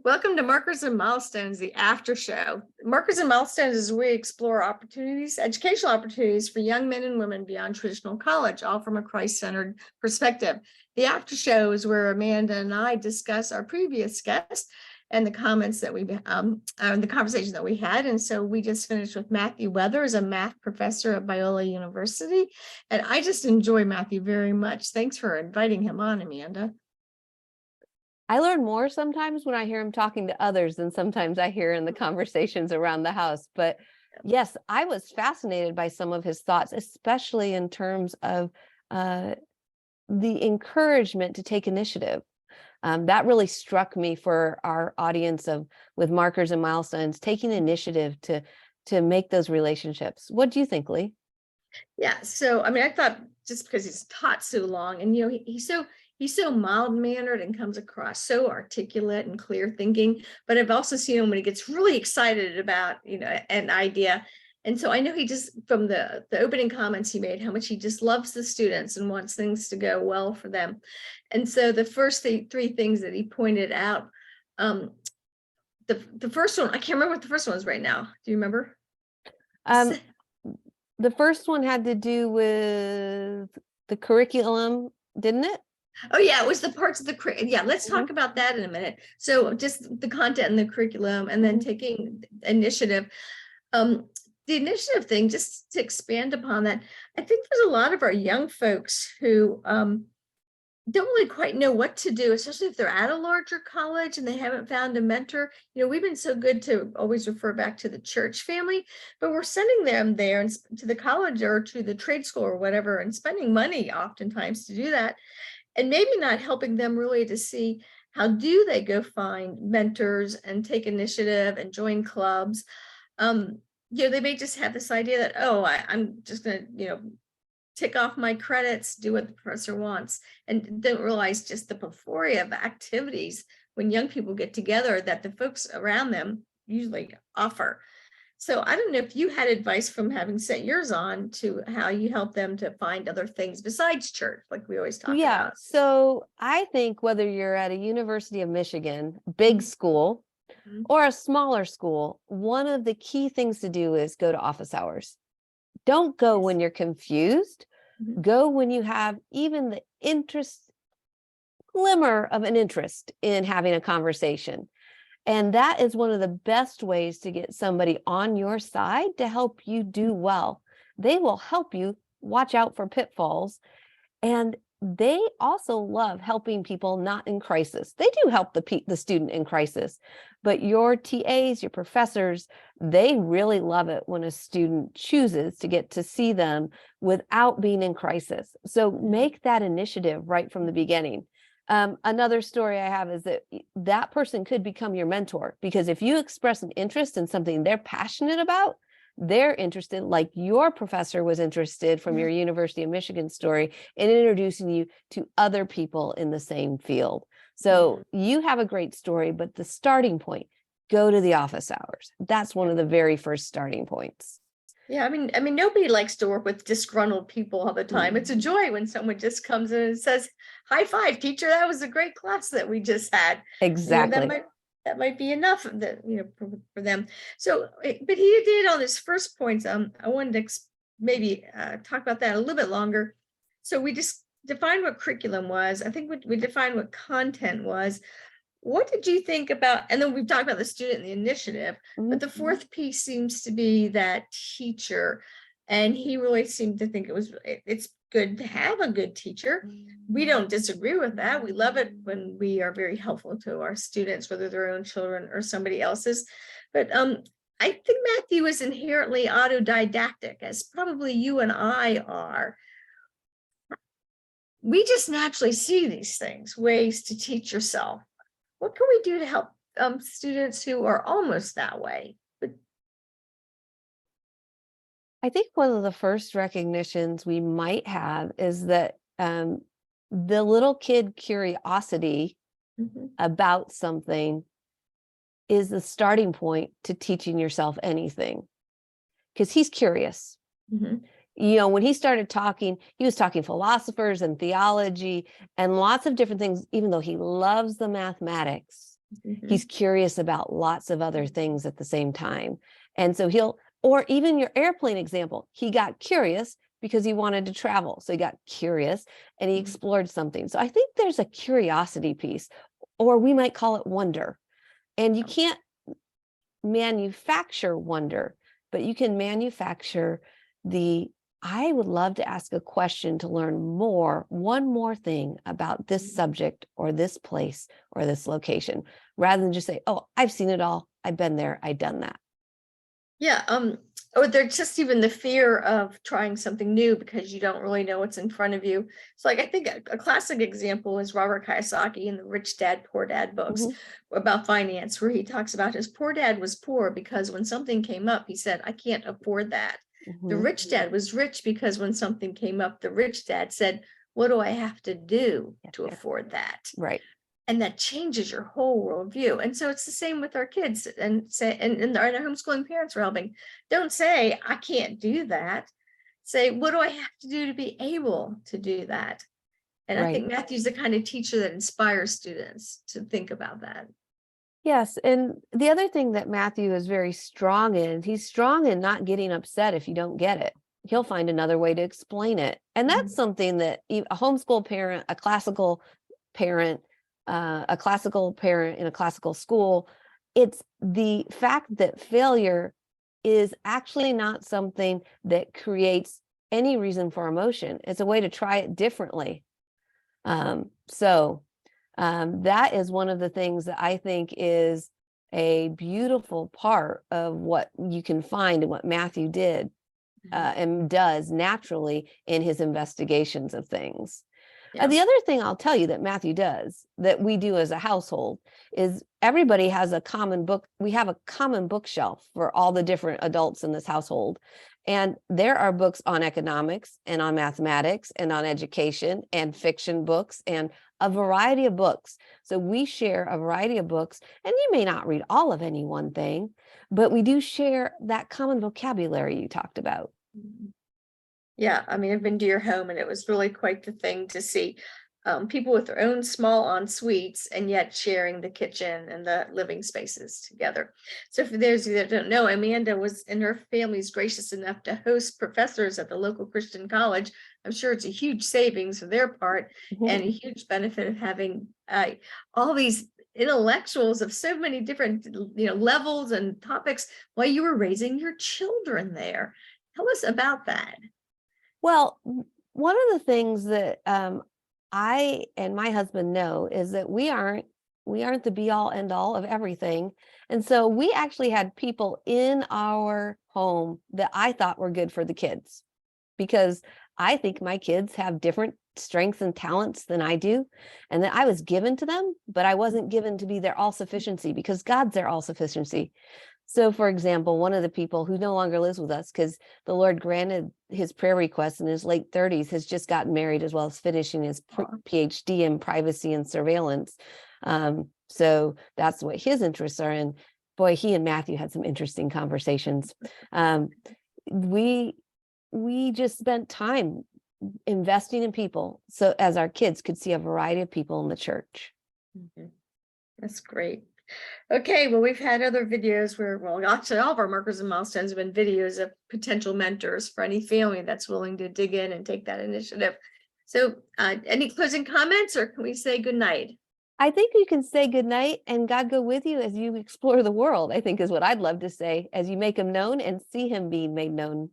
Welcome to Markers and Milestones, the after show. Markers and Milestones is where we explore opportunities, educational opportunities for young men and women beyond traditional college, all from a Christ-centered perspective. The after show is where Amanda and I discuss our previous guests and the comments that we, the conversation that we had. And so we just finished with Matthew Weathers, a math professor at Biola University. And I just enjoy Matthew very much. Thanks for inviting him on, Amanda. I learn more sometimes when I hear him talking to others than sometimes I hear in the conversations around the house. But yes, I was fascinated by some of his thoughts, especially in terms of the encouragement to take initiative. That really struck me for our audience of with markers and milestones, taking initiative to make those relationships. What do you think, Leigh? Yeah, so I mean, I thought just because he's taught so long, and he's so mild-mannered and comes across so articulate and clear thinking, but I've also seen him when he gets really excited about, an idea. And so I know he just, from the opening comments he made, how much he just loves the students and wants things to go well for them. And so the first three things that he pointed out, the first one, I can't remember what the first one was right now. Do you remember? The first one had to do with the curriculum, didn't it? Oh yeah, it was the parts of the curriculum. Yeah, let's talk about that in a minute. So just the content and the curriculum, and then taking initiative. The initiative thing, just to expand upon that, I think there's a lot of our young folks who don't really quite know what to do, especially if they're at a larger college and they haven't found a mentor. We've been so good to always refer back to the church family, but we're sending them there and to the college or to the trade school or whatever, and spending money oftentimes to do that. And maybe not helping them really to see how do they go find mentors and take initiative and join clubs. They may just have this idea that, I'm just going to, tick off my credits, do what the professor wants, and don't realize just the plethora of activities when young people get together that the folks around them usually offer. So I don't know if you had advice from having sent yours on to how you help them to find other things besides church, like we always talk about. So I think whether you're at a University of Michigan, big school, or a smaller school, one of the key things to do is go to office hours. Don't go when you're confused. Go when you have even the glimmer of an interest in having a conversation. And that is one of the best ways to get somebody on your side to help you do well. They will help you watch out for pitfalls. And they also love helping people not in crisis. They do help the student in crisis, but your TAs, your professors, they really love it when a student chooses to get to see them without being in crisis. So make that initiative right from the beginning. Another story I have is that person could become your mentor, because if you express an interest in something they're passionate about, they're interested, like your professor was interested from your University of Michigan story, in introducing you to other people in the same field. So you have a great story, but the starting point, go to the office hours. That's one of the very first starting points. Yeah, I mean, nobody likes to work with disgruntled people all the time. It's a joy when someone just comes in and says, "High five, teacher! That was a great class that we just had." Exactly. That might be enough for them. So, but he did on his first points. I wanted to maybe talk about that a little bit longer. So we just defined what curriculum was. I think we defined what content was. What did you think about, and then we've talked about the student and the initiative, but the fourth piece seems to be that teacher. And he really seemed to think it's good to have a good teacher. We don't disagree with that. We love it when we are very helpful to our students, whether their own children or somebody else's. But I think Matthew is inherently autodidactic, as probably you and I are. We just naturally see these things, ways to teach yourself. What can we do to help students who are almost that way? I think one of the first recognitions we might have is that the little kid curiosity about something is the starting point to teaching yourself anything, because he's curious. When he started talking, he was talking philosophers and theology and lots of different things, even though he loves the mathematics. Mhm. He's curious about lots of other things at the same time. And so or even your airplane example, he got curious because he wanted to travel. So he got curious and he Mhm. explored something. So I think there's a curiosity piece, or we might call it wonder. And you can't manufacture wonder, but you can manufacture I would love to ask a question to learn one more thing about this subject or this place or this location, rather than just say, oh, I've seen it all. I've been there. I've done that. Yeah, or there's just even the fear of trying something new because you don't really know what's in front of you. So like I think a classic example is Robert Kiyosaki in the Rich Dad, Poor Dad books about finance, where he talks about his poor dad was poor because when something came up, he said, I can't afford that. The rich dad was rich because when something came up, the rich dad said, what do I have to do to afford that? Right. And that changes your whole worldview. And so it's the same with our kids, and our homeschooling parents are helping. Don't say, I can't do that. Say, what do I have to do to be able to do that? And I think Matthew's the kind of teacher that inspires students to think about that. Yes. And the other thing that Matthew is very strong in, he's strong in not getting upset if you don't get it. He'll find another way to explain it. And that's something that a homeschool parent, a classical parent in a classical school, it's the fact that failure is actually not something that creates any reason for emotion. It's a way to try it differently. That is one of the things that I think is a beautiful part of what you can find and what Matthew did and does naturally in his investigations of things. Yeah. The other thing I'll tell you that Matthew does, that we do as a household, is everybody has a common book. We have a common bookshelf for all the different adults in this household. And there are books on economics and on mathematics and on education and fiction books and a variety of books. So we share a variety of books, and you may not read all of any one thing, but we do share that common vocabulary you talked about. Yeah, I mean, I've been to your home and it was really quite the thing to see people with their own small en-suites and yet sharing the kitchen and the living spaces together. So for those of you that don't know, Amanda and her family is gracious enough to host professors at the local Christian college. I'm sure it's a huge savings for their part and a huge benefit of having all these intellectuals of so many different levels and topics while you were raising your children there. Tell us about that. Well, one of the things that I and my husband know is that we aren't the be all end all of everything. And so we actually had people in our home that I thought were good for the kids, because I think my kids have different strengths and talents than I do, and that I was given to them, but I wasn't given to be their all sufficiency, because God's their all sufficiency. So, for example, one of the people who no longer lives with us because the Lord granted his prayer request in his late 30s has just gotten married, as well as finishing his PhD in privacy and surveillance. So that's what his interests are in. Boy, he and Matthew had some interesting conversations. We just spent time investing in people, so as our kids could see a variety of people in the church. That's great. Okay, well, we've had other videos where, actually all of our markers and milestones have been videos of potential mentors for any family that's willing to dig in and take that initiative. So any closing comments, or can we say good night? I think you can say good night, and God go with you as you explore the world, I think is what I'd love to say, as you make him known and see him being made known.